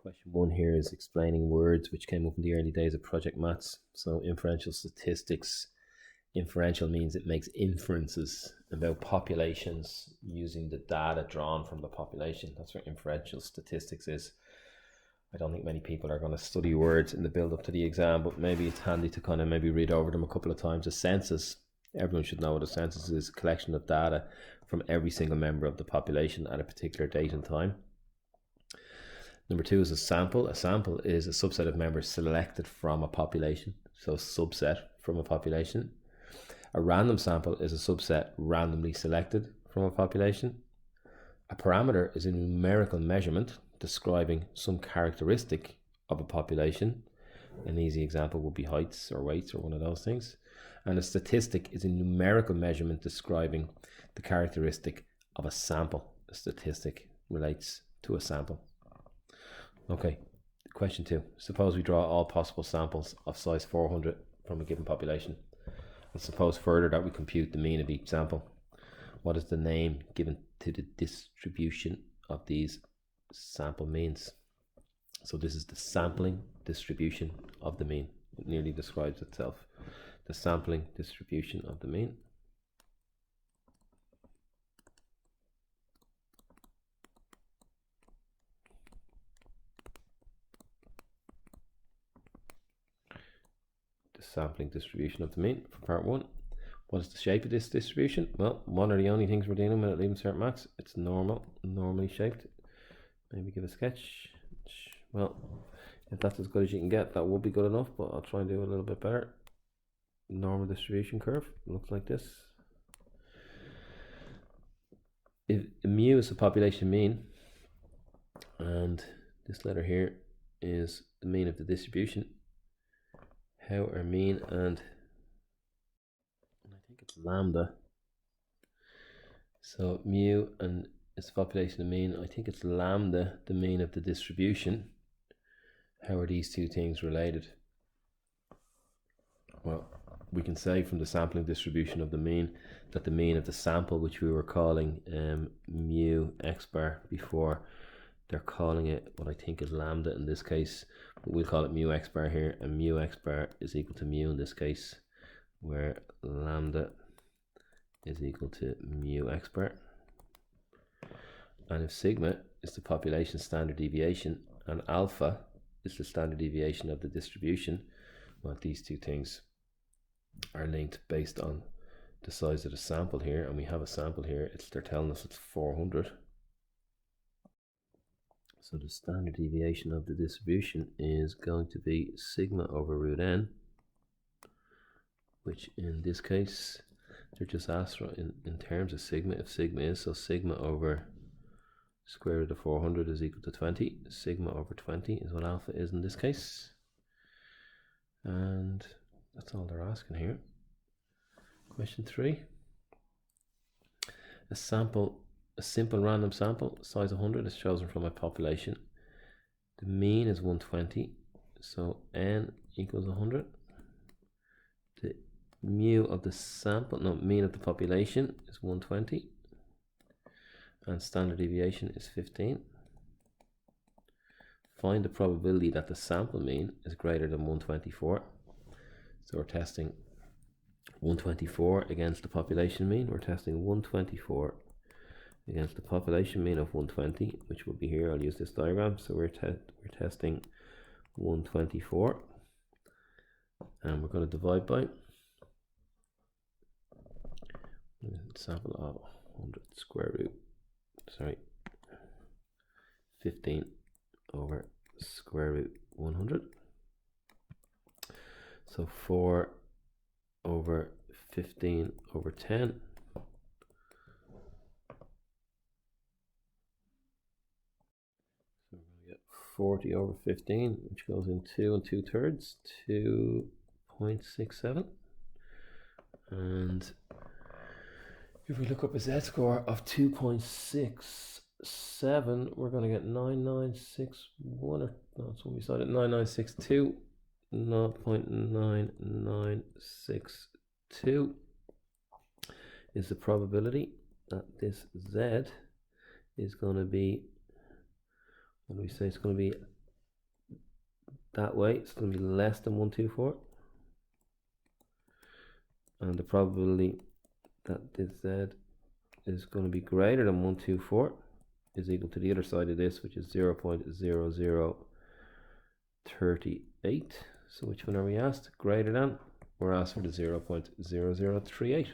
Question 1 here is explaining words which came up in the early days of project maths. So inferential statistics. Inferential means it makes inferences about populations using the data drawn from the population. That's what inferential statistics is. I don't think many people are going to study words in the build up to the exam, but maybe it's handy to kind of maybe read over them a couple of times. A census, everyone should know what a census is: a collection of data from every single member of the population at a particular date and time. Number 2 is a sample. A sample is a subset of members selected from a population, so subset from a population. A random sample is a subset randomly selected from a population. A parameter is a numerical measurement describing some characteristic of a population. An easy example would be heights or weights or one of those things. And a statistic is a numerical measurement describing the characteristic of a sample. A statistic relates to a sample. Okay, question 2. Suppose we draw all possible samples of size 400 from a given population. And suppose further that we compute the mean of each sample. What is the name given to the distribution of these sample means? So this is the sampling distribution of the mean. It nearly describes itself. The sampling distribution of the mean. Sampling distribution of the mean for part 1. What is the shape of this distribution? Well, one of the only things we're dealing with at Leaving Cert Maths. It's normally shaped. Maybe give a sketch. Well, if that's as good as you can get, that would be good enough, but I'll try and do a little bit better. Normal distribution curve looks like this. If mu is the population mean, and this letter here is the mean of the distribution, how are mean and I think it's lambda. So mu and its population of mean, I think it's lambda, the mean of the distribution. How are these two things related? Well, we can say from the sampling distribution of the mean that the mean of the sample, which we were calling mu x bar before, they're calling it what I think is lambda in this case, but we'll call it mu x bar here, and mu x bar is equal to mu in this case, where lambda is equal to mu x bar. And if sigma is the population standard deviation and alpha is the standard deviation of the distribution, well, these two things are linked based on the size of the sample here, and we have a sample here. They're telling us it's 400. So the standard deviation of the distribution is going to be sigma over root n, which in this case, they're just asked in terms of sigma. If sigma is, so sigma over square root of 400 is equal to 20. Sigma over 20 is what alpha is in this case. And that's all they're asking here. Question 3. A simple random sample, size 100, is chosen from a population. The mean is 120, so n equals 100. The mu of the sample, mean of the population is 120, and standard deviation is 15. Find the probability that the sample mean is greater than 124. So we're testing 124 against the population mean. We're testing 124 against the population mean of 120, which will be here. I'll use this diagram. So we're testing 124, and we're going to divide by sample of 100 square root, 15 over square root 100. So 4 over 15 over 10. So we're going to get 40 over 15, which goes in 2 2/3, 2.67. And if we look up a z-score of 2.67, we're going to get 9961, or no, that's when we started, 9962. 0.9962 is the probability that this z is going to be, what do we say, it's going to be that way, it's going to be less than 124. And the probability that this Z is going to be greater than 124 is equal to the other side of this, which is 0.0038. So which one are we asked? Greater than? We're asked for the 0.0038.